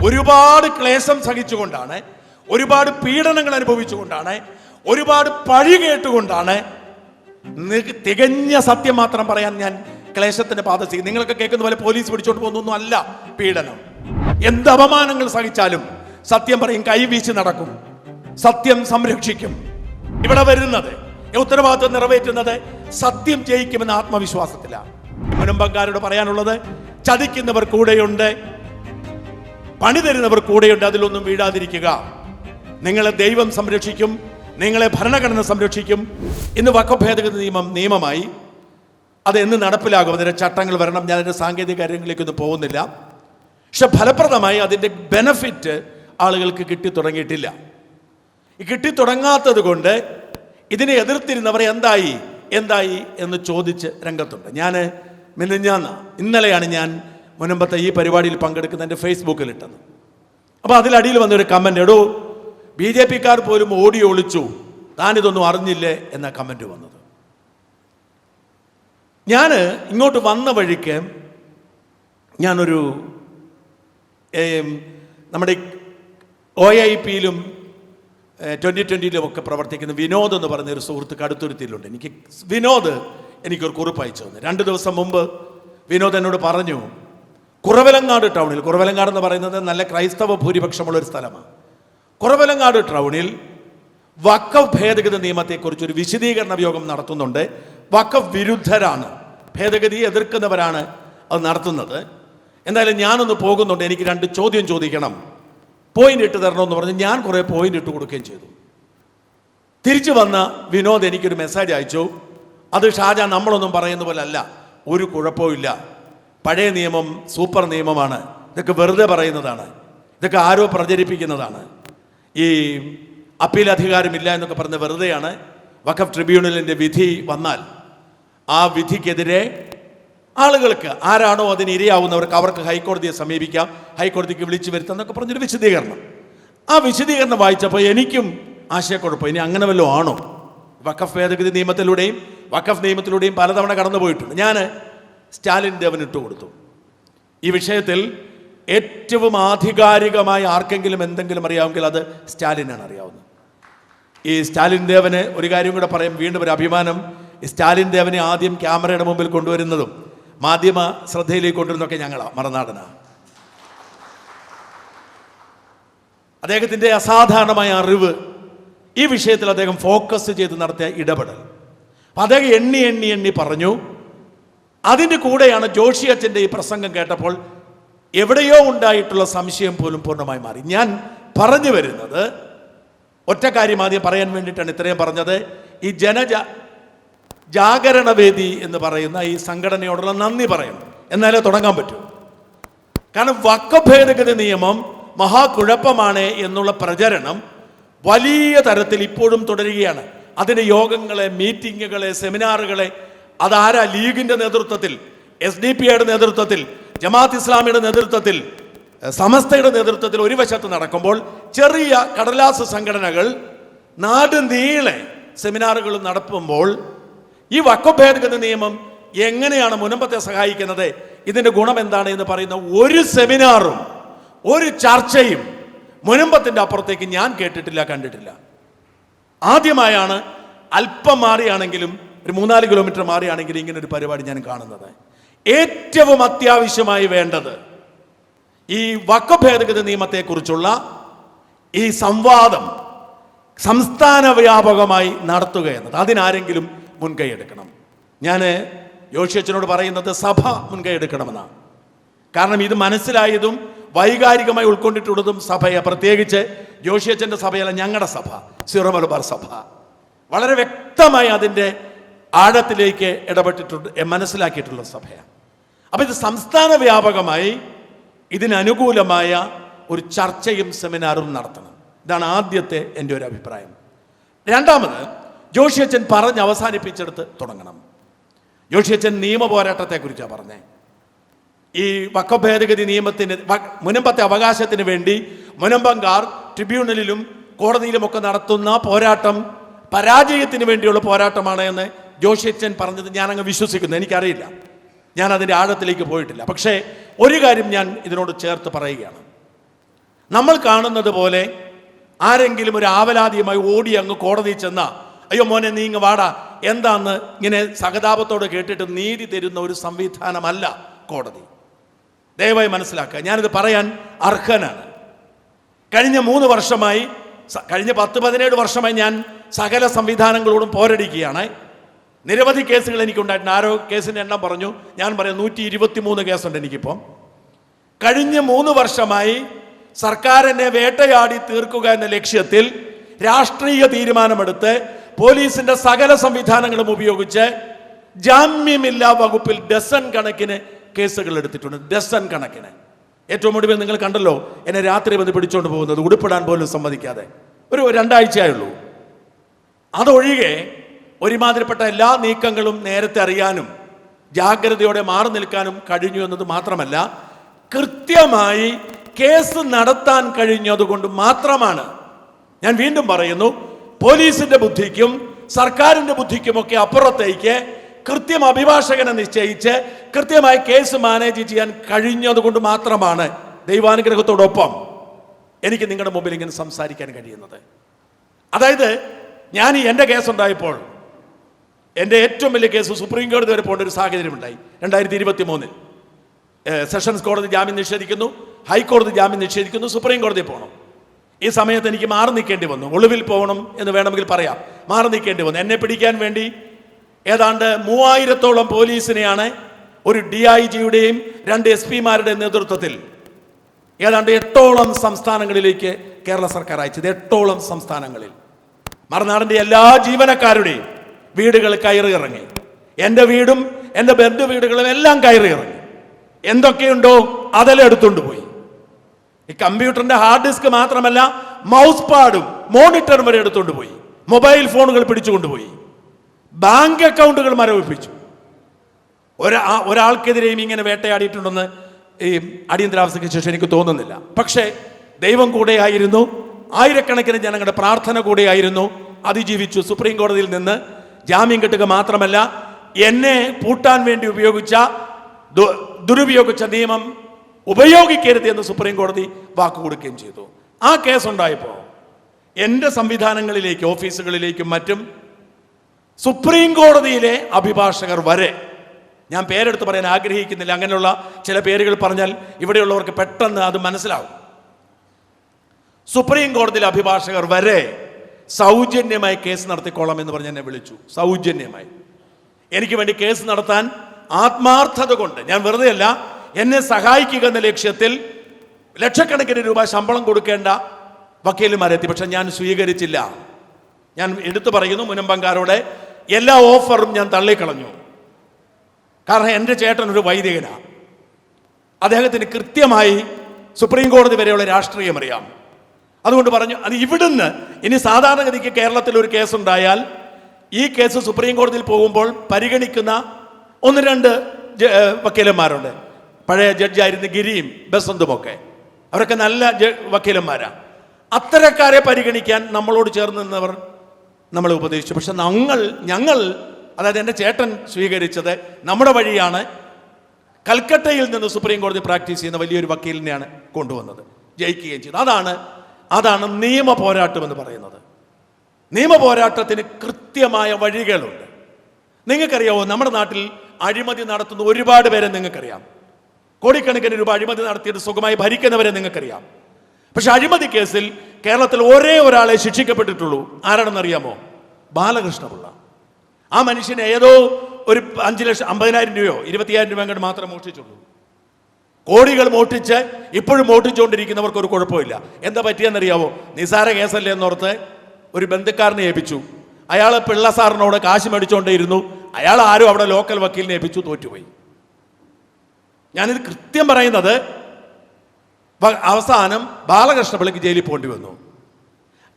ഒരുപാട് ക്ലേശം സഹിച്ചുകൊണ്ടാണ്, ഒരുപാട് പീഡനങ്ങൾ അനുഭവിച്ചുകൊണ്ടാണ്, ഒരുപാട് പഴി കേട്ടുകൊണ്ടാണ് തികഞ്ഞ സത്യം മാത്രം പറയാൻ ഞാൻ ക്ലേശത്തിന്റെ പാത ചെയ്യും. നിങ്ങളൊക്കെ കേൾക്കുന്ന പോലെ പോലീസ് പിടിച്ചോണ്ട് പോകുന്നൊന്നും അല്ല പീഡനം. എന്ത് അപമാനങ്ങൾ സഹിച്ചാലും സത്യം പറയും, കൈവീശി നടക്കും, സത്യം സംരക്ഷിക്കും. ഇവിടെ വരുന്നത് ഉത്തരവാദിത്വം നിറവേറ്റുന്നത് സത്യം ജയിക്കുമെന്ന ആത്മവിശ്വാസത്തിലാണ്. മുനമ്പക്കാരോട് പറയാനുള്ളത്, ചതിക്കുന്നവർ കൂടെയുണ്ട്, പണി തരുന്നവർ കൂടെയുണ്ട്, അതിലൊന്നും വീഴാതിരിക്കുക. നിങ്ങളെ ദൈവം സംരക്ഷിക്കും, നിങ്ങളെ ഭരണഘടന സംരക്ഷിക്കും. ഇന്ന് വഖഫ് ഭേദഗതി നിയമമായി അത് എന്ന് നടപ്പിലാകും, അതിൻ്റെ ചട്ടങ്ങൾ വരണം. ഞാൻ അതിൻ്റെ സാങ്കേതിക കാര്യങ്ങളിലേക്കൊന്നും പോകുന്നില്ല. പക്ഷെ ഫലപ്രദമായി അതിൻ്റെ ബെനഫിറ്റ് ആളുകൾക്ക് കിട്ടിത്തുടങ്ങിയിട്ടില്ല. ഈ കിട്ടിത്തുടങ്ങാത്തത് കൊണ്ട് ഇതിനെ എതിർത്തിരുന്നവർ എന്തായി എന്ന് ചോദിച്ച് രംഗത്തുണ്ട്. ഇന്നലെയാണ് ഞാൻ മുനമ്പത്തെ ഈ പരിപാടിയിൽ പങ്കെടുക്കുന്ന എൻ്റെ ഫേസ്ബുക്കിൽ ഇട്ടത്. അപ്പോൾ അതിലടിയിൽ വന്നൊരു കമൻ്റ്, എടോ BJP-ക്കാർ പോലും ഓടി ഒളിച്ചു, താനിതൊന്നും അറിഞ്ഞില്ലേ എന്ന കമൻ്റ് വന്നത്. ഞാൻ ഇങ്ങോട്ട് വന്ന വഴിക്ക് ഞാനൊരു നമ്മുടെ OIP-യിലും 2020-ലും ഒക്കെ പ്രവർത്തിക്കുന്ന വിനോദ് എന്ന് പറഞ്ഞൊരു സുഹൃത്ത് കടുത്തുരുത്തിയിലുണ്ട്. വിനോദ് എനിക്കൊരു കുറിപ്പ് അയച്ചു തന്നു. 2 ദിവസം മുമ്പ് വിനോദ് എന്നോട് പറഞ്ഞു, കുറവലങ്ങാട് ടൗണിൽ, കുറവലങ്ങാട് എന്ന് പറയുന്നത് നല്ല ക്രൈസ്തവ ഭൂരിപക്ഷമുള്ളൊരു സ്ഥലമാണ്. കുറവലങ്ങാട് ടൗണിൽ വഖഫ് ഭേദഗതി നിയമത്തെക്കുറിച്ചൊരു വിശദീകരണ യോഗം നടത്തുന്നുണ്ട്. വഖഫ് വിരുദ്ധരാണ്, ഭേദഗതി എതിർക്കുന്നവരാണ് അത് നടത്തുന്നത്. എന്തായാലും ഞാനൊന്ന് പോകുന്നുണ്ട്, എനിക്ക് 2 ചോദ്യം ചോദിക്കണം, പോയിന്റ് ഇട്ട് തരണമെന്ന് പറഞ്ഞ് ഞാൻ കുറേ പോയിന്റ് ഇട്ട് കൊടുക്കുകയും ചെയ്തു. തിരിച്ചു വന്ന വിനോദ് എനിക്കൊരു മെസ്സേജ് അയച്ചു. അത് ഷാജാൻ, നമ്മളൊന്നും പറയുന്ന പോലെ അല്ല, ഒരു കുഴപ്പമില്ല, പഴയ നിയമം സൂപ്പർ നിയമമാണ്, ഇതൊക്കെ വെറുതെ പറയുന്നതാണ്, ഇതൊക്കെ ആരോ പ്രചരിപ്പിക്കുന്നതാണ്, ഈ അപ്പീൽ അധികാരമില്ല എന്നൊക്കെ പറഞ്ഞ് വെറുതെയാണ്. വഖഫ് ട്രിബ്യൂണലിൻ്റെ വിധി വന്നാൽ ആ വിധിക്കെതിരെ ആളുകൾക്ക്, ആരാണോ അതിന് ഇരയാവുന്നവർക്ക്, അവർക്ക് ഹൈക്കോടതിയെ സമീപിക്കാം, ഹൈക്കോടതിക്ക് വിളിച്ചു വരുത്താം എന്നൊക്കെ പറഞ്ഞൊരു വിശദീകരണം. ആ വിശദീകരണം വായിച്ചപ്പോൾ എനിക്കും ആശയക്കുഴപ്പം, ഇനി അങ്ങനെ വല്ലതും ആണോ? വഖഫ് ഭേദഗതി നിയമത്തിലൂടെയും വഖഫ് നിയമത്തിലൂടെയും പലതവണ കടന്നു പോയിട്ടുണ്ട്. ഞാൻ സ്റ്റാലിൻ ദേവന് ഇട്ട് കൊടുത്തു. ഈ വിഷയത്തിൽ ഏറ്റവും ആധികാരികമായി ആർക്കെങ്കിലും എന്തെങ്കിലും അറിയാമെങ്കിൽ അത് സ്റ്റാലിനാണ് അറിയാവുന്നത്. ഈ സ്റ്റാലിൻ ദേവന് ഒരു കാര്യം കൂടെ പറയാം, വീണ്ടും ഒരു അഭിമാനം. ഈ സ്റ്റാലിൻ ദേവനെ ആദ്യം ക്യാമറയുടെ മുമ്പിൽ കൊണ്ടുവരുന്നതും മാധ്യമ ശ്രദ്ധയിലേക്ക് കൊണ്ടുവരുന്നതൊക്കെ ഞങ്ങളാണ്, മറുനാടനാണ്. അദ്ദേഹത്തിൻ്റെ അസാധാരണമായ അറിവ്, ഈ വിഷയത്തിൽ അദ്ദേഹം ഫോക്കസ് ചെയ്ത് നടത്തിയ ഇടപെടൽ, അദ്ദേഹം എണ്ണി പറഞ്ഞു. അതിൻ്റെ കൂടെയാണ് ജോഷി അച്ഛൻ്റെ ഈ പ്രസംഗം കേട്ടപ്പോൾ എവിടെയോ ഉണ്ടായിട്ടുള്ള സംശയം പോലും പൂർണ്ണമായി മാറി. ഞാൻ പറഞ്ഞു വരുന്നത് ഒറ്റ കാര്യം ആദ്യം പറയാൻ വേണ്ടിയിട്ടാണ് ഇത്രയും പറഞ്ഞത്. ഈ ജാഗരണവേദി എന്ന് പറയുന്ന ഈ സംഘടനയോടുള്ള നന്ദി പറയണം, എന്നാലേ തുടങ്ങാൻ പറ്റൂ. കാരണം വഖഫ് ഭേദഗതി നിയമം മഹാകുഴപ്പമാണ് എന്നുള്ള പ്രചരണം വലിയ തരത്തിൽ ഇപ്പോഴും തുടരുകയാണ്. അതിന് യോഗങ്ങളെ, മീറ്റിങ്ങുകളെ, സെമിനാറുകളെ, അതാരാ? ലീഗിൻ്റെ നേതൃത്വത്തിൽ, SDP-യുടെ നേതൃത്വത്തിൽ, ജമാഅത്ത് ഇസ്ലാമിയുടെ നേതൃത്വത്തിൽ, സമസ്തയുടെ നേതൃത്വത്തിൽ ഒരു വശത്ത് നടക്കുമ്പോൾ ചെറിയ കടലാസ് സംഘടനകൾ നാട് നീളെ സെമിനാറുകൾ നടത്തുമ്പോൾ ഈ വഖഫ് ഭേദഗതി നിയമം എങ്ങനെയാണ് മുനമ്പത്തെ സഹായിക്കുന്നത്, ഇതിൻ്റെ ഗുണം എന്താണ് എന്ന് പറയുന്ന ഒരു സെമിനാറും ഒരു ചർച്ചയും മുനമ്പത്തിൻ്റെ അപ്പുറത്തേക്ക് ഞാൻ കേട്ടിട്ടില്ല, കണ്ടിട്ടില്ല. ആദ്യമായാണ് അല്പം മാറിയാണെങ്കിലും, ഒരു 3-4 കിലോമീറ്റർ മാറിയാണെങ്കിലും ഇങ്ങനെ ഒരു പരിപാടി ഞാൻ കാണുന്നത്. ഏറ്റവും അത്യാവശ്യമായി വേണ്ടത് ഈ വഖഫ് ഭേദഗതി നിയമത്തെക്കുറിച്ചുള്ള ഈ സംവാദം സംസ്ഥാന വ്യാപകമായി നടത്തുക എന്നത്, അതിനാരെങ്കിലും മുൻകൈ എടുക്കണം. ഞാൻ ജോഷി അച്ഛനോട് പറയുന്നത് സഭ മുൻകൈ എടുക്കണമെന്നാണ്. കാരണം ഇത് മനസ്സിലായതും വൈകാരികമായി ഉൾക്കൊണ്ടിട്ടുള്ളതും സഭയെ, പ്രത്യേകിച്ച് ജോഷി അച്ഛൻ്റെ സഭയല്ല, ഞങ്ങളുടെ സഭ, സിറോ മലബാർ സഭ വളരെ വ്യക്തമായി അതിൻ്റെ ആഴത്തിലേക്ക് ഇടപെട്ടിട്ടുണ്ട്, മനസ്സിലാക്കിയിട്ടുള്ള സഭയാണ്. അപ്പോൾ ഇത് സംസ്ഥാന വ്യാപകമായി ഇതിനനുകൂലമായ ഒരു ചർച്ചയും സെമിനാറും നടത്തണം. ഇതാണ് ആദ്യത്തെ എൻ്റെ ഒരു അഭിപ്രായം. രണ്ടാമത്, ജോഷി അച്ഛൻ പറഞ്ഞ് അവസാനിപ്പിച്ചെടുത്ത് തുടങ്ങണം. ജോഷി അച്ഛൻ നിയമ പോരാട്ടത്തെക്കുറിച്ചാണ് പറഞ്ഞത്. ഈ വഖഫ് ഭേദഗതി നിയമത്തിന്, മുനമ്പത്തെ അവകാശത്തിന് വേണ്ടി മുനമ്പംകാർ ട്രിബ്യൂണലിലും കോടതിയിലുമൊക്കെ നടത്തുന്ന പോരാട്ടം പരാജയത്തിന് വേണ്ടിയുള്ള പോരാട്ടമാണ് എന്ന് ജോഷി അച്ഛൻ പറഞ്ഞത് ഞാനങ്ങ് വിശ്വസിക്കുന്നു. എനിക്കറിയില്ല, ഞാൻ അതിൻ്റെ ആഴത്തിലേക്ക് പോയിട്ടില്ല. പക്ഷേ ഒരു കാര്യം ഞാൻ ഇതിനോട് ചേർത്ത് പറയുകയാണ്. നമ്മൾ കാണുന്നത് പോലെ ആരെങ്കിലും ഒരു ആവലാതിയുമായി ഓടി അങ്ങ് കോടതിയിൽ ചെന്ന, അയ്യോ മോനെ നീ ഇങ്ങ് വാടാ, എന്താന്ന് ഇങ്ങനെ സഹതാപത്തോട് കേട്ടിട്ട് നീതി തരുന്ന ഒരു സംവിധാനമല്ല കോടതി. ദയവായി മനസ്സിലാക്കുക, ഞാനിത് പറയാൻ അർഹനാണ്. കഴിഞ്ഞ 3 വർഷമായി, കഴിഞ്ഞ 10-17 വർഷമായി ഞാൻ സകല സംവിധാനങ്ങളോടും പോരടിക്കുകയാണ്. നിരവധി കേസുകൾ എനിക്കുണ്ടായിട്ടുണ്ട്. ആരോ കേസിൻ്റെ എണ്ണം പറഞ്ഞു, ഞാൻ പറയാം 123 കേസുണ്ട് എനിക്കിപ്പം. കഴിഞ്ഞ 3 വർഷമായി സർക്കാരിനെ വേട്ടയാടി തീർക്കുക എന്ന ലക്ഷ്യത്തിൽ രാഷ്ട്രീയ തീരുമാനമെടുത്ത് പോലീസിന്റെ സകല സംവിധാനങ്ങളും ഉപയോഗിച്ച് ജാമ്യമില്ലാ വകുപ്പിൽ ഡസൻ കണക്കിന് കേസുകൾ എടുത്തിട്ടുണ്ട്. ഡസൻ കണക്കിന്. ഏറ്റവും ഒടുവിൽ നിങ്ങൾ കണ്ടല്ലോ, എന്നെ രാത്രി വന്ന് പിടിച്ചുകൊണ്ട് പോകുന്നത്, ഉടുപ്പിടാൻ പോലും സമ്മതിക്കാതെ. ഒരു 2 ആഴ്ചയായുള്ളൂ. അതൊഴികെ ഒരുമാതിരിപ്പെട്ട എല്ലാ നീക്കങ്ങളും നേരത്തെ അറിയാനും ജാഗ്രതയോടെ മാറി നിൽക്കാനും കഴിഞ്ഞു എന്നത് മാത്രമല്ല, കൃത്യമായി കേസ് നടത്താൻ കഴിഞ്ഞതുകൊണ്ട് മാത്രമാണ്, ഞാൻ വീണ്ടും പറയുന്നു, പോലീസിന്റെ ബുദ്ധിക്കും സർക്കാരിന്റെ ബുദ്ധിക്കുമൊക്കെ അപ്പുറത്തേക്ക് കൃത്യം അഭിഭാഷകനെ നിശ്ചയിച്ച് കൃത്യമായി കേസ് മാനേജ് ചെയ്യാൻ കഴിഞ്ഞതുകൊണ്ട് മാത്രമാണ് ദൈവാനുഗ്രഹത്തോടൊപ്പം എനിക്ക് നിങ്ങളുടെ മുമ്പിൽ ഇങ്ങനെ സംസാരിക്കാൻ കഴിയുന്നത്. അതായത് ഞാൻ എൻ്റെ കേസുണ്ടായപ്പോൾ, എൻ്റെ ഏറ്റവും വലിയ കേസ് സുപ്രീം കോടതി വരെ പോകേണ്ട ഒരു സാഹചര്യം ഉണ്ടായി. 2023 സെഷൻസ് കോടതി ജാമ്യം നിഷേധിക്കുന്നു, ഹൈക്കോടതി ജാമ്യം നിഷേധിക്കുന്നു, സുപ്രീം കോടതിയിൽ പോകണം. ഈ സമയത്ത് എനിക്ക് മാറി നിൽക്കേണ്ടി വന്നു. ഒളിവിൽ പോകണം എന്ന് വേണമെങ്കിൽ പറയാം. മാറി നിൽക്കേണ്ടി വന്നു. എന്നെ പിടിക്കാൻ വേണ്ടി ഏതാണ്ട് 3000-ഓളം പോലീസിനെയാണ് ഒരു DIGയുടെയും 2 SP-മാരുടെയും നേതൃത്വത്തിൽ ഏതാണ്ട് 8ഓളം സംസ്ഥാനങ്ങളിലേക്ക് കേരള സർക്കാർ അയച്ചത്. 8ഓളം സംസ്ഥാനങ്ങളിൽ മറുനാടിൻ്റെ എല്ലാ ജീവനക്കാരുടെയും വീടുകൾ കയറി ഇറങ്ങി. എൻ്റെ വീടും എൻ്റെ ബന്ധു വീടുകളും എല്ലാം കയറി ഇറങ്ങി. എന്തൊക്കെയുണ്ടോ അതെല്ലാം എടുത്തുകൊണ്ട് പോയി. ഈ കമ്പ്യൂട്ടറിന്റെ ഹാർഡ് ഡിസ്ക് മാത്രമല്ല, മൗസ് പാഡും മോണിറ്ററും വരെ എടുത്തുകൊണ്ട് പോയി. മൊബൈൽ ഫോണുകൾ പിടിച്ചുകൊണ്ടുപോയി. ബാങ്ക് അക്കൗണ്ടുകൾ മരവിപ്പിച്ചു. ഒരാൾക്കെതിരെയും ഇങ്ങനെ വേട്ടയാടിയിട്ടുണ്ടെന്ന് ഈ അടിയന്തരാവസ്ഥയ്ക്ക് ശേഷം എനിക്ക് തോന്നുന്നില്ല. പക്ഷേ ദൈവം കൂടെയായിരുന്നു, ആയിരക്കണക്കിന് ജനങ്ങളുടെ പ്രാർത്ഥന കൂടെയായിരുന്നു. അതിജീവിച്ചു. സുപ്രീം കോടതിയിൽ നിന്ന് ജാമ്യം കിട്ടുക മാത്രമല്ല, എന്നെ പൂട്ടാൻ വേണ്ടി ദുരുപയോഗിച്ച നിയമം ഉപയോഗിക്കരുത് എന്ന് സുപ്രീം കോടതി വാക്ക് കൊടുക്കുകയും ചെയ്തു. ആ കേസുണ്ടായപ്പോൾ എൻ്റെ സംവിധാനങ്ങളിലേക്ക്, ഓഫീസുകളിലേക്കും മറ്റും സുപ്രീം കോടതിയിലെ അഭിഭാഷകർ വരെ, ഞാൻ പേരെടുത്ത് പറയാൻ ആഗ്രഹിക്കുന്നില്ല, അങ്ങനെയുള്ള ചില പേരുകൾ പറഞ്ഞാൽ ഇവിടെയുള്ളവർക്ക് പെട്ടെന്ന് അത് മനസ്സിലാവും. സുപ്രീം കോടതിയിലെ അഭിഭാഷകർ വരെ സൗജന്യമായി കേസ് നടത്തിക്കോളാം എന്ന് പറഞ്ഞ് എന്നെ വിളിച്ചു. സൗജന്യമായി എനിക്ക് വേണ്ടി കേസ് നടത്താൻ ആത്മാർത്ഥത കൊണ്ട്, ഞാൻ വെറുതെ അല്ല, എന്നെ സഹായിക്കുക എന്ന ലക്ഷ്യത്തിൽ ലക്ഷക്കണക്കിന് രൂപ ശമ്പളം കൊടുക്കേണ്ട വക്കീലുമാരെത്തി. പക്ഷെ ഞാൻ സ്വീകരിച്ചില്ല. ഞാൻ എടുത്തു പറയുന്നു മുനമ്പങ്കാരോടെ, എല്ലാ ഓഫറും ഞാൻ തള്ളിക്കളഞ്ഞു. കാരണം എൻ്റെ ചേട്ടൻ ഒരു വൈദികനാണ്. അദ്ദേഹത്തിന് കൃത്യമായി സുപ്രീം കോടതി വരെയുള്ള രാഷ്ട്രീയം അറിയാം. അതുകൊണ്ട് പറഞ്ഞു, അത് ഇവിടുന്ന് ഇനി സാധാരണഗതിക്ക് കേരളത്തിൽ ഒരു കേസുണ്ടായാൽ ഈ കേസ് സുപ്രീം കോടതിയിൽ പോകുമ്പോൾ പരിഗണിക്കുന്ന 1-2 വക്കീലന്മാരുണ്ട്. പഴയ ജഡ്ജായിരുന്ന ഗിരിയും ബസന്തുമൊക്കെ, അവരൊക്കെ നല്ല വക്കീലന്മാരാണ്. അത്തരക്കാരെ പരിഗണിക്കാൻ നമ്മളോട് ചേർന്ന് നിന്നവർ നമ്മളെ ഉപദേശിച്ചു. പക്ഷെ ഞങ്ങൾ അതായത് എൻ്റെ ചേട്ടൻ സ്വീകരിച്ചത് നമ്മുടെ വഴിയാണ്. കൽക്കട്ടയിൽ നിന്ന് സുപ്രീം കോടതി പ്രാക്ടീസ് ചെയ്യുന്ന വലിയൊരു വക്കീലിനെയാണ് കൊണ്ടുവന്നത്, ജയിക്കുകയും ചെയ്തു. അതാണ് നിയമ പോരാട്ടം എന്ന് പറയുന്നത്. നിയമ പോരാട്ടത്തിന് കൃത്യമായ വഴികളുണ്ട്. നിങ്ങൾക്കറിയാവോ, നമ്മുടെ നാട്ടിൽ അഴിമതി നടത്തുന്ന ഒരുപാട് പേരെ നിങ്ങൾക്കറിയാം. കോടിക്കണക്കിന് രൂപ അഴിമതി നടത്തിയിട്ട് സുഖമായി ഭരിക്കുന്നവരെ നിങ്ങൾക്കറിയാം. പക്ഷെ അഴിമതി കേസിൽ കേരളത്തിൽ ഒരേ ഒരാളെ ശിക്ഷിക്കപ്പെട്ടിട്ടുള്ളൂ. ആരാണെന്നറിയാമോ? ബാലകൃഷ്ണപിള്ള. ആ മനുഷ്യനെ ഏതോ ഒരു 5,50,000 രൂപയോ 25,000 രൂപ അങ്ങോട്ട് മാത്രമേ മോഷ്ടിച്ചുള്ളൂ. കോടികൾ മോഷ്ടിച്ച് ഇപ്പോഴും മോഷ്ടിച്ചുകൊണ്ടിരിക്കുന്നവർക്ക് ഒരു കുഴപ്പമില്ല. എന്താ പറ്റിയെന്നറിയാവോ? നിസാര കേസല്ലേ എന്നോർത്ത് ഒരു ബന്ധുക്കാരനെ ഏൽപ്പിച്ചു. അയാൾ പിള്ള സാറിനോട് കാശ് മേടിച്ചുകൊണ്ടേയിരുന്നു. അയാൾ ആരും അവിടെ ലോക്കൽ വക്കീലിനെ ഏൽപ്പിച്ചു, തോറ്റുപോയി. ഞാനിത് കൃത്യം പറയുന്നത്, അവസാനം ബാലകൃഷ്ണപിള്ളയ്ക്ക് ജയിലിൽ പോകേണ്ടി വന്നു.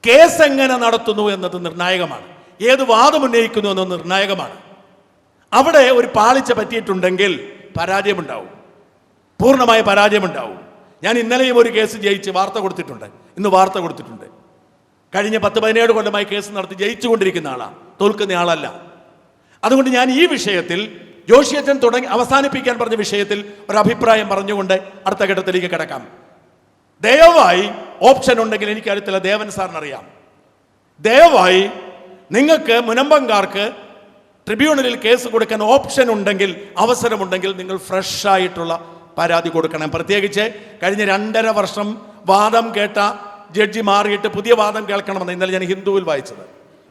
കേസ് എങ്ങനെ നടത്തുന്നു എന്നത് നിർണായകമാണ്. ഏത് വാദം ഉന്നയിക്കുന്നു എന്നത് നിർണായകമാണ്. അവിടെ ഒരു പാളിച്ച പറ്റിയിട്ടുണ്ടെങ്കിൽ പരാജയമുണ്ടാവും, പൂർണ്ണമായ പരാജയമുണ്ടാവും. ഞാൻ ഇന്നലെയും ഒരു കേസ് ജയിച്ച് വാർത്ത കൊടുത്തിട്ടുണ്ട്, ഇന്ന് വാർത്ത കൊടുത്തിട്ടുണ്ട്. കഴിഞ്ഞ 10-17 കൊല്ലമായി കേസ് നടത്തി ജയിച്ചുകൊണ്ടിരിക്കുന്ന ആളാണ്, തോൽക്കുന്ന ആളല്ല. അതുകൊണ്ട് ഞാൻ ഈ വിഷയത്തിൽ ജോഷിയച്ചൻ അവസാനിപ്പിക്കാൻ പറഞ്ഞ വിഷയത്തിൽ ഒരു അഭിപ്രായം പറഞ്ഞുകൊണ്ട് അടുത്ത ഘട്ടത്തിലേക്ക് കിടക്കാം. ദയവായി ഓപ്ഷൻ ഉണ്ടെങ്കിൽ എനിക്കറിയത്തില്ല, ദേവൻ സാറിന് അറിയാം. ദയവായി നിങ്ങൾക്ക് മുനമ്പംകാർക്ക് ട്രിബ്യൂണലിൽ കേസ് കൊടുക്കാൻ ഓപ്ഷൻ ഉണ്ടെങ്കിൽ, അവസരമുണ്ടെങ്കിൽ നിങ്ങൾ ഫ്രഷ് ആയിട്ടുള്ള പരാതി കൊടുക്കണം. പ്രത്യേകിച്ച് കഴിഞ്ഞ 2.5 വർഷം വാദം കേട്ട ജഡ്ജി മാറിയിട്ട് പുതിയ വാദം കേൾക്കണമെന്ന് ഇന്നലെ ഞാൻ ഹിന്ദുവിൽ വായിച്ചത്.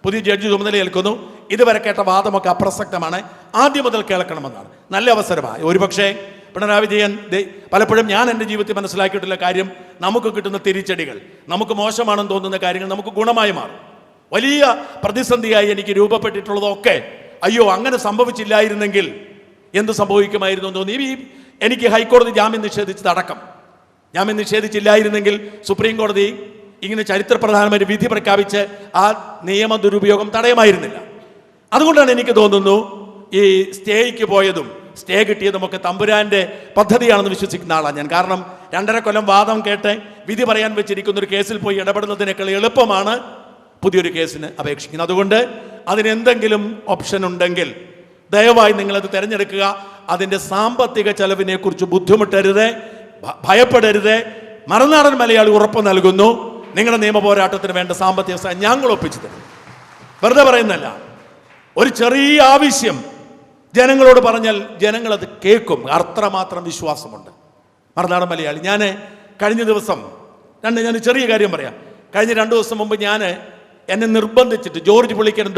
പുതിയ ജഡ്ജി ചുമതലയേൽക്കുന്നു, ഇതുവരെ കേട്ട വാദമൊക്കെ അപ്രസക്തമാണ്, ആദ്യം മുതൽ കേൾക്കണമെന്നാണ്. നല്ല അവസരമാണ്. ഒരുപക്ഷെ പിണറായി വിജയൻ പലപ്പോഴും ഞാൻ എൻ്റെ ജീവിതത്തിൽ മനസ്സിലാക്കിയിട്ടുള്ള കാര്യം, നമുക്ക് കിട്ടുന്ന തിരിച്ചടികൾ, നമുക്ക് മോശമാണെന്ന് തോന്നുന്ന കാര്യങ്ങൾ നമുക്ക് ഗുണമായി മാറും. വലിയ പ്രതിസന്ധിയായി എനിക്ക് രൂപപ്പെട്ടിട്ടുള്ളതൊക്കെ അയ്യോ അങ്ങനെ സംഭവിച്ചില്ലായിരുന്നെങ്കിൽ എന്ത് സംഭവിക്കുമായിരുന്നു എന്ന് തോന്നി. എനിക്ക് ഹൈക്കോടതി ജാമ്യം നിഷേധിച്ചതടക്കം, ജാമ്യം നിഷേധിച്ചില്ലായിരുന്നെങ്കിൽ സുപ്രീം കോടതി ഇങ്ങനെ ചരിത്രപ്രധാനമായ വിധി പ്രഖ്യാപിച്ച് ആ നിയമ ദുരുപയോഗം തടയുമായിരുന്നില്ല. അതുകൊണ്ടാണ് എനിക്ക് തോന്നുന്നു ഈ സ്റ്റേയ്ക്ക് പോയതും സ്റ്റേ കിട്ടിയതുമൊക്കെ തമ്പുരാന്റെ പദ്ധതിയാണെന്ന് വിശ്വസിക്കുന്ന ആളാണ് ഞാൻ. കാരണം 2.5 കൊല്ലം വാദം കേട്ട് വിധി പറയാൻ വെച്ചിരിക്കുന്ന ഒരു കേസിൽ പോയി ഇടപെടുന്നതിനേക്കാൾ എളുപ്പമാണ് പുതിയൊരു കേസിന് അപേക്ഷിക്കുന്നത്. അതുകൊണ്ട് അതിനെന്തെങ്കിലും ഓപ്ഷൻ ഉണ്ടെങ്കിൽ ദയവായി നിങ്ങളത് തിരഞ്ഞെടുക്കുക. അതിൻ്റെ സാമ്പത്തിക ചെലവിനെ കുറിച്ച് ബുദ്ധിമുട്ടരുത്, ഭയപ്പെടരുത്. മറുനാടൻ മലയാളി ഉറപ്പ് നൽകുന്നു, നിങ്ങളുടെ നിയമ പോരാട്ടത്തിന് വേണ്ട സാമ്പത്തിക സഹായം ഞങ്ങൾ ഒപ്പിച്ചു തരും. വെറുതെ പറയുന്നല്ല. ഒരു ചെറിയ ആവശ്യം ജനങ്ങളോട് പറഞ്ഞാൽ ജനങ്ങളത് കേൾക്കും. അത്രമാത്രം വിശ്വാസമുണ്ട് മറുനാടൻ മലയാളി. ഞാൻ കഴിഞ്ഞ ദിവസം ഞാൻ ചെറിയ കാര്യം പറയാം. കഴിഞ്ഞ 2 ദിവസം മുമ്പ് എന്നെ നിർബന്ധിച്ചിട്ട്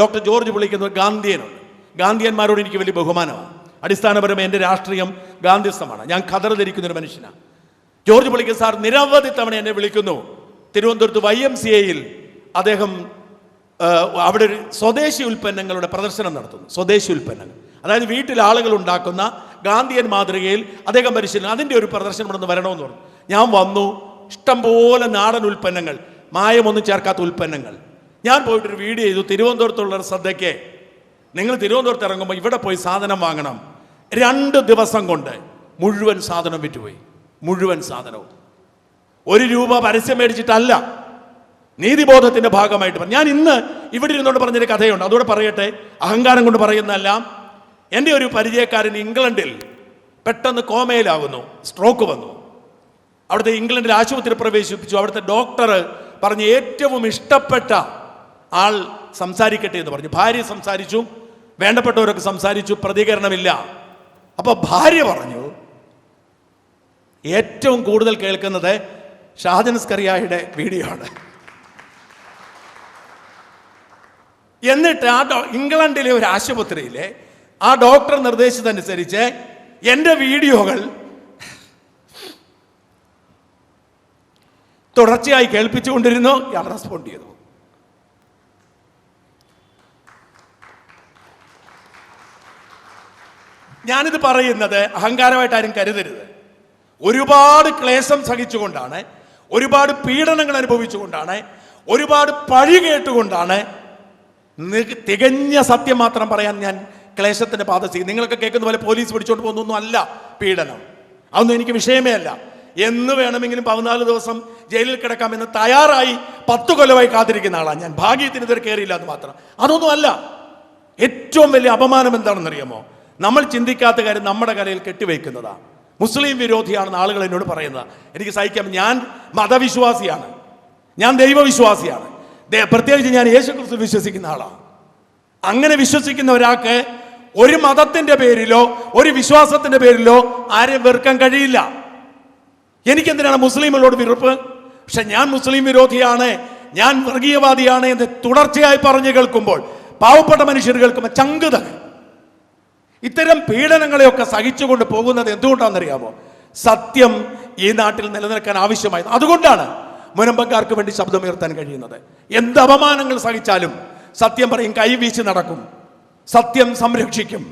ഡോക്ടർ ജോർജ് പുളിക്കുന്ന ഒരു ഗാന്ധിയനുണ്ട്. ഗാന്ധിയന്മാരോട് എനിക്ക് വലിയ ബഹുമാനമാണ്. അടിസ്ഥാനപരമായി എൻ്റെ രാഷ്ട്രീയം ഗാന്ധിസമാണ്. ഞാൻ ഖദർ ധരിക്കുന്നൊരു മനുഷ്യനാണ്. ജോർജ് പുളിക്കൻ സാർ നിരവധി തവണ എന്നെ വിളിക്കുന്നു. തിരുവനന്തപുരത്ത് YMCA അദ്ദേഹം അവിടെ ഒരു സ്വദേശി ഉൽപ്പന്നങ്ങളുടെ പ്രദർശനം നടത്തുന്നു. സ്വദേശി ഉൽപ്പന്നങ്ങൾ, അതായത് വീട്ടിൽ ആളുകൾ ഉണ്ടാക്കുന്ന ഗാന്ധിയൻ മാതൃകയിൽ അദ്ദേഹം പരിശീലനം, അതിൻ്റെ ഒരു പ്രദർശനം ഇവിടെ നിന്ന് വരണമെന്ന് പറഞ്ഞു. ഞാൻ വന്നു. ഇഷ്ടംപോലെ നാടൻ ഉൽപ്പന്നങ്ങൾ, മായമൊന്നും ചേർക്കാത്ത ഉൽപ്പന്നങ്ങൾ. ഞാൻ പോയിട്ടൊരു വീഡിയോ ചെയ്തു. തിരുവനന്തപുരത്തുള്ളൊരു ശ്രദ്ധയ്ക്ക്, നിങ്ങൾ തിരുവനന്തപുരത്ത് ഇറങ്ങുമ്പോൾ ഇവിടെ പോയി സാധനം വാങ്ങണം. 2 ദിവസം കൊണ്ട് മുഴുവൻ സാധനം വിറ്റുപോയി. മുഴുവൻ സാധനവും. 1 രൂപ പരസ്യം മേടിച്ചിട്ടല്ല, നീതിബോധത്തിന്റെ ഭാഗമായിട്ട്. ഞാൻ ഇന്ന് ഇവിടെ ഇരുന്നുകൊണ്ട് പറഞ്ഞൊരു കഥയുണ്ട്, അതുകൂടെ പറയട്ടെ. അഹങ്കാരം കൊണ്ട് പറയുന്നതല്ല. എൻ്റെ ഒരു പരിചയക്കാരൻ ഇംഗ്ലണ്ടിൽ പെട്ടെന്ന് കോമയിലാകുന്നു, സ്ട്രോക്ക് വന്നു. അവിടുത്തെ ഇംഗ്ലണ്ടിൽ ആശുപത്രി പ്രവേശിപ്പിച്ചു. അവിടുത്തെ ഡോക്ടർ പറഞ്ഞ് ഏറ്റവും ഇഷ്ടപ്പെട്ട ആൾ സംസാരിക്കട്ടെ എന്ന് പറഞ്ഞു. ഭാര്യ സംസാരിച്ചു, വേണ്ടപ്പെട്ടവരൊക്കെ സംസാരിച്ചു, പ്രതികരണമില്ല. അപ്പോൾ ഭാര്യ പറഞ്ഞു, ഏറ്റവും കൂടുതൽ കേൾക്കുന്നത് ഷാജൻ സ്കറിയായുടെ വീഡിയോ ആണ്. എന്നിട്ട് ഇംഗ്ലണ്ടിലെ ഒരു ആശുപത്രിയിലെ ആ ഡോക്ടർ നിർദ്ദേശിച്ചതനുസരിച്ച് എൻ്റെ വീഡിയോകൾ തുടർച്ചയായി കേൾപ്പിച്ചുകൊണ്ടിരുന്നു. ഇയാൾ റെസ്പോണ്ട് ചെയ്തു. ഞാനിത് പറയുന്നത് അഹങ്കാരമായിട്ട് ആരും കരുതരുത്. ഒരുപാട് ക്ലേശം സഹിച്ചുകൊണ്ടാണ്, ഒരുപാട് പീഡനങ്ങൾ അനുഭവിച്ചുകൊണ്ടാണ്, ഒരുപാട് പഴി കേട്ടുകൊണ്ടാണ് തികഞ്ഞ സത്യം മാത്രം പറയാൻ ഞാൻ ക്ലേശത്തിന്റെ പാത ചെയ്യും. നിങ്ങളൊക്കെ കേൾക്കുന്ന പോലെ പോലീസ് പിടിച്ചോണ്ട് പോകുന്നൊന്നും അല്ല പീഡനം. അതൊന്നും എനിക്ക് വിഷയമേ അല്ല. എന്ന് വേണമെങ്കിലും 14 ദിവസം ജയിലിൽ കിടക്കാമെന്ന് തയ്യാറായി 10 കൊല്ലമായി കാത്തിരിക്കുന്ന ആളാണ് ഞാൻ. ഭാഗ്യത്തിന് ഇതുവരെ കയറിയില്ല എന്ന് മാത്രം. അതൊന്നും അല്ല. ഏറ്റവും വലിയ അപമാനം എന്താണെന്നറിയാമോ? നമ്മൾ ചിന്തിക്കാത്ത കാര്യം നമ്മുടെ കലയിൽ കെട്ടിവെക്കുന്നതാണ്. മുസ്ലിം വിരോധിയാണെന്ന് ആളുകൾ എന്നോട് പറയുന്നത് എനിക്ക് സഹിക്കാം. ഞാൻ മതവിശ്വാസിയാണ്, ഞാൻ ദൈവവിശ്വാസിയാണ്, പ്രത്യേകിച്ച് ഞാൻ യേശുക്രിസ്തു വിശ്വസിക്കുന്ന ആളാണ്. അങ്ങനെ വിശ്വസിക്കുന്ന ഒരാൾക്ക് ഒരു മതത്തിന്റെ പേരിലോ ഒരു വിശ്വാസത്തിന്റെ പേരിലോ ആരെയും വെറുക്കാൻ കഴിയില്ല. എനിക്കെന്തിനാണ് മുസ്ലിമുകളോട് വെറുപ്പ്? പക്ഷെ ഞാൻ മുസ്ലിം വിരോധിയാണ്, ഞാൻ വർഗീയവാദിയാണ് എന്ന് തുടർച്ചയായി പറഞ്ഞു കേൾക്കുമ്പോൾ പാവപ്പെട്ട മനുഷ്യർ കേൾക്കുമ്പോൾ ചങ്ക് തകരും. ഇത്തരം പീഡനങ്ങളെയൊക്കെ സഹിച്ചുകൊണ്ട് പോകുന്നത് എന്തുകൊണ്ടാണെന്നറിയാമോ? സത്യം ഈ നാട്ടിൽ നിലനിൽക്കാൻ ആവശ്യമായത്. അതുകൊണ്ടാണ് മുനമ്പക്കാർക്ക് വേണ്ടി ശബ്ദമുയർത്താൻ കഴിയുന്നത്. എന്ത് അപമാനങ്ങൾ സഹിച്ചാലും സത്യം പറയും, കൈവീശി നടക്കും, സത്യം സംരക്ഷിക്കും.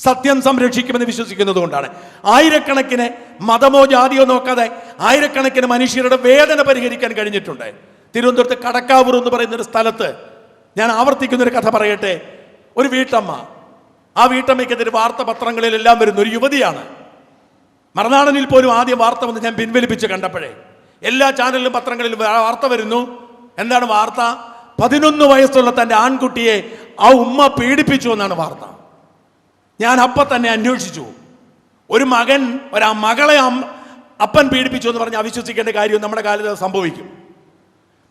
സത്യം സംരക്ഷിക്കുമെന്ന് വിശ്വസിക്കുന്നത് കൊണ്ടാണ്. ആയിരക്കണക്കിന് മതമോ ജാതിയോ നോക്കാതെ ആയിരക്കണക്കിന് മനുഷ്യരുടെ വേദന പരിഹരിക്കാൻ കഴിഞ്ഞിട്ടുണ്ട്. തിരുവനന്തപുരത്ത് കടക്കാവൂർ എന്ന് പറയുന്നൊരു സ്ഥലത്ത് ഞാൻ ആവർത്തിക്കുന്നൊരു കഥ പറയട്ടെ. ഒരു വീട്ടമ്മ, ആ വീട്ടമ്മയ്ക്കെതിരെ വാർത്താപത്രങ്ങളിലെല്ലാം വരുന്ന ഒരു യുവതിയാണ്. മറുനാടനിൽ പോലും ആദ്യം വാർത്ത വന്ന് ഞാൻ പിൻവലിപ്പിച്ച് കണ്ടപ്പോഴേ എല്ലാ ചാനലിലും പത്രങ്ങളിലും വാർത്ത വരുന്നു. എന്താണ് വാർത്ത? 11 വയസ്സുള്ള തൻ്റെ ആൺകുട്ടിയെ ആ ഉമ്മ പീഡിപ്പിച്ചു എന്നാണ് വാർത്ത. ഞാൻ അപ്പം തന്നെ അന്വേഷിച്ചു. ഒരു മകളെ അപ്പൻ പീഡിപ്പിച്ചു എന്ന് പറഞ്ഞ് അവിശ്വസിക്കേണ്ട കാര്യം നമ്മുടെ കാലത്ത് സംഭവിക്കും.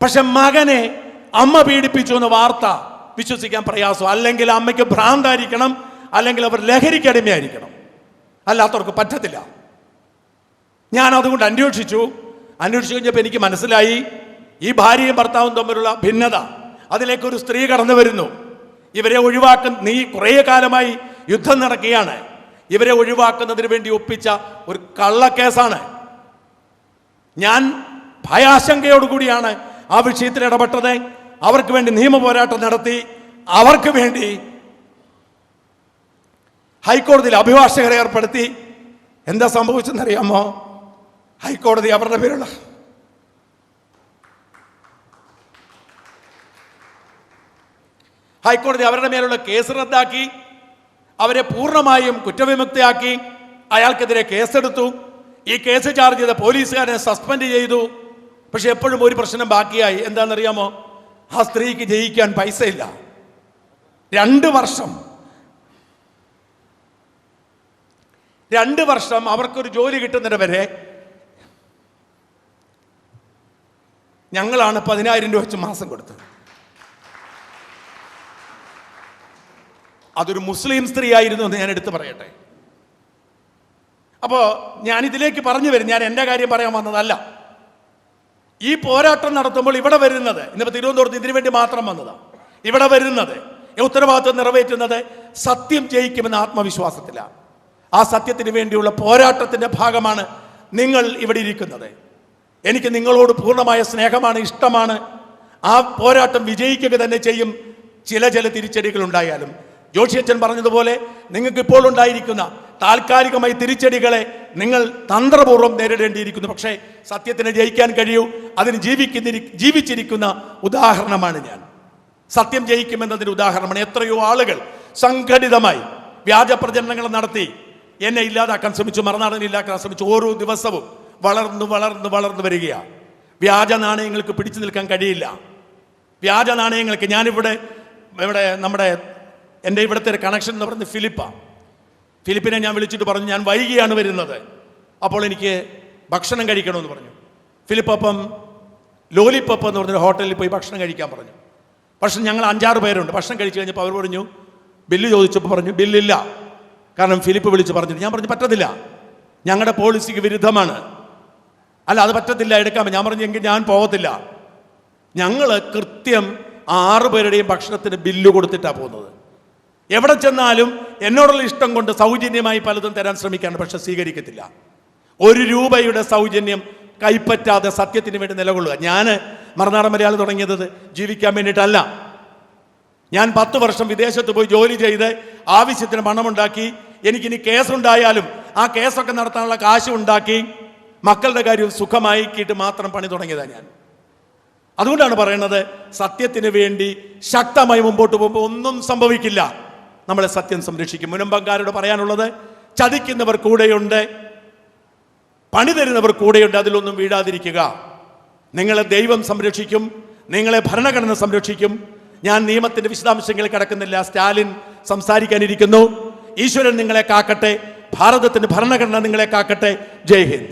പക്ഷെ മകനെ അമ്മ പീഡിപ്പിച്ചു എന്ന വാർത്ത വിശ്വസിക്കാൻ പ്രയാസം. അല്ലെങ്കിൽ അമ്മയ്ക്ക് ഭ്രാന്തായിരിക്കണം, അല്ലെങ്കിൽ അവർ ലഹരിക്ക് അടിമയായിരിക്കണം, അല്ലാത്തവർക്ക് പറ്റത്തില്ല. ഞാൻ അതുകൊണ്ട് അന്വേഷിച്ചു കഴിഞ്ഞപ്പോൾ എനിക്ക് മനസ്സിലായി, ഈ ഭാര്യയും ഭർത്താവും തമ്മിലുള്ള ഭിന്നത, അതിലേക്കൊരു സ്ത്രീ കടന്നു വരുന്നു. ഇവരെ നീ കുറേ കാലമായി യുദ്ധം നടക്കുകയാണ്, ഇവരെ ഒഴിവാക്കുന്നതിന് വേണ്ടി ഒപ്പിച്ച ഒരു കള്ളക്കേസാണ്. ഞാൻ ഭയാശങ്കയോടുകൂടിയാണ് ആ വിഷയത്തിൽ ഇടപെട്ടത്. അവർക്ക് വേണ്ടി നിയമ പോരാട്ടം നടത്തി. അവർക്ക് വേണ്ടി ഹൈക്കോടതിയിൽ അഭിഭാഷകരെ ഏർപ്പെടുത്തി. എന്താ സംഭവിച്ചെന്നറിയാമോ? ഹൈക്കോടതി അവരുടെ മേലുള്ള കേസ് റദ്ദാക്കി, അവരെ പൂർണ്ണമായും കുറ്റവിമുക്തയാക്കി. അയാൾക്കെതിരെ കേസെടുത്തു. ഈ കേസ് ചാർജ് ചെയ്ത പോലീസുകാരനെ സസ്പെൻഡ് ചെയ്തു. പക്ഷെ എപ്പോഴും ഒരു പ്രശ്നം ബാക്കിയായി. എന്താണെന്നറിയാമോ? ആ സ്ത്രീക്ക് ജയിക്കാൻ പൈസയില്ല. 2 വർഷം അവർക്കൊരു ജോലി കിട്ടുന്നത് വരെ ഞങ്ങളാണ് 10,000 രൂപ വെച്ച് മാസം കൊടുത്തത്. അതൊരു മുസ്ലിം സ്ത്രീ ആയിരുന്നു എന്ന് ഞാൻ എടുത്തു പറയട്ടെ. അപ്പോൾ ഞാൻ ഇതിലേക്ക് പറഞ്ഞു വരും, ഞാൻ എൻ്റെ കാര്യം പറയാൻ വന്നതല്ല. ഈ പോരാട്ടം നടത്തുമ്പോൾ ഇവിടെ വരുന്നത്, ഇന്നിപ്പോൾ തിരുവനന്തപുരത്ത് ഇതിനു വേണ്ടി മാത്രം വന്നതാണ്, ഇവിടെ വരുന്നത് ഉത്തരവാദിത്വം നിറവേറ്റുന്നത് സത്യം ജയിക്കുമെന്ന ആത്മവിശ്വാസത്തിലാണ്. ആ സത്യത്തിന് വേണ്ടിയുള്ള പോരാട്ടത്തിൻ്റെ ഭാഗമാണ് നിങ്ങൾ ഇവിടെ ഇരിക്കുന്നത്. എനിക്ക് നിങ്ങളോട് പൂർണ്ണമായ സ്നേഹമാണ്, ഇഷ്ടമാണ്. ആ പോരാട്ടം വിജയിക്കുക തന്നെ ചെയ്യും. ചില തിരിച്ചടികൾ ഉണ്ടായാലും ജോഷിയച്ചൻ പറഞ്ഞതുപോലെ നിങ്ങൾക്ക് ഇപ്പോൾ ഉണ്ടായിരിക്കുന്ന താൽക്കാലികമായി തിരിച്ചടികളെ നിങ്ങൾ തന്ത്രപൂർവ്വം നേരിടേണ്ടിയിരിക്കുന്നു. പക്ഷേ സത്യത്തിന് ജയിക്കാൻ കഴിയൂ. അതിന് ജീവിച്ചിരിക്കുന്ന ഉദാഹരണമാണ് ഞാൻ. സത്യം ജയിക്കുമെന്നതിന് ഉദാഹരണമാണ്. എത്രയോ ആളുകൾ സംഘടിതമായി വ്യാജ പ്രചരണങ്ങൾ നടത്തി എന്നെ ഇല്ലാതാക്കാൻ ശ്രമിച്ചു, മറുനാടനെ ഇല്ലാതാക്കാൻ ശ്രമിച്ചു. ഓരോ ദിവസവും വളർന്നു വരികയാണ്. വ്യാജ നാണയങ്ങൾക്ക് പിടിച്ചു നിൽക്കാൻ കഴിയില്ല. വ്യാജ നാണയങ്ങൾക്ക് ഞാനിവിടെ എൻ്റെ ഇവിടുത്തെ ഒരു കണക്ഷൻ എന്ന് പറയുന്നത് ഫിലിപ്പിനെ ഞാൻ വിളിച്ചിട്ട് പറഞ്ഞു, ഞാൻ വൈകിയാണ് വരുന്നത്, അപ്പോൾ എനിക്ക് ഭക്ഷണം കഴിക്കണമെന്ന് പറഞ്ഞു. ഫിലിപ്പ് അപ്പം ലോലിപ്പപ്പ് എന്ന് പറഞ്ഞൊരു ഹോട്ടലിൽ പോയി ഭക്ഷണം കഴിക്കാൻ പറഞ്ഞു. പക്ഷെ ഞങ്ങൾ 5-6 പേരുണ്ട്. ഭക്ഷണം കഴിച്ചു കഴിഞ്ഞപ്പോൾ അവർ പറഞ്ഞു, ബില്ല് ചോദിച്ചപ്പോൾ പറഞ്ഞു ബില്ലില്ല. കാരണം ഫിലിപ്പ് വിളിച്ച് പറഞ്ഞിട്ട് ഞാൻ പറഞ്ഞു പറ്റത്തില്ല, ഞങ്ങളുടെ പോളിസിക്ക് വിരുദ്ധമാണ്. അല്ല അത് പറ്റത്തില്ല, എടുക്കാൻ. ഞാൻ പറഞ്ഞു എങ്കിൽ ഞാൻ പോകത്തില്ല. ഞങ്ങൾ കൃത്യം 6 പേരുടെയും ഭക്ഷണത്തിന് ബില്ല് കൊടുത്തിട്ടാണ് പോകുന്നത്. എവിടെ ചെന്നാലും എന്നോടുള്ള ഇഷ്ടം കൊണ്ട് സൗജന്യമായി പലതും തരാൻ ശ്രമിക്കാണ്, പക്ഷെ സ്വീകരിക്കത്തില്ല. 1 രൂപയുടെ സൗജന്യം കൈപ്പറ്റാതെ സത്യത്തിന് വേണ്ടി നിലകൊള്ളുക. ഞാൻ മറുനാടൻ മലയാളി തുടങ്ങിയത് ജീവിക്കാൻ വേണ്ടിയിട്ടല്ല. ഞാൻ 10 വർഷം വിദേശത്ത് പോയി ജോലി ചെയ്ത് ആവശ്യത്തിന് പണമുണ്ടാക്കി. എനിക്കിനി കേസുണ്ടായാലും ആ കേസൊക്കെ നടത്താനുള്ള കാശ് ഉണ്ടാക്കി മക്കളുടെ കാര്യം സുഖമാക്കിയിട്ട് മാത്രം പണി തുടങ്ങിയതാണ് ഞാൻ. അതുകൊണ്ടാണ് പറയുന്നത്, സത്യത്തിന് വേണ്ടി ശക്തമായി മുമ്പോട്ട് പോകുമ്പോൾ ഒന്നും സംഭവിക്കില്ല. നമ്മളെ സത്യം സംരക്ഷിക്കും. മുനമ്പങ്കാരോട് പറയാനുള്ളത്, ചതിക്കുന്നവർ കൂടെയുണ്ട്, പണി തരുന്നവർ കൂടെയുണ്ട്, അതിലൊന്നും വീഴാതിരിക്കുക. നിങ്ങളെ ദൈവം സംരക്ഷിക്കും, നിങ്ങളെ ഭരണഘടന സംരക്ഷിക്കും. ഞാൻ നിയമത്തിന്റെ വിശദാംശങ്ങളിൽ കടക്കുന്നില്ല. സ്റ്റാലിൻ സംസാരിക്കാനിരിക്കുന്നു. ഈശ്വരൻ നിങ്ങളെ കാക്കട്ടെ, ഭാരതത്തിന്റെ ഭരണഘടന നിങ്ങളെ കാക്കട്ടെ. ജയ് ഹിന്ദ്.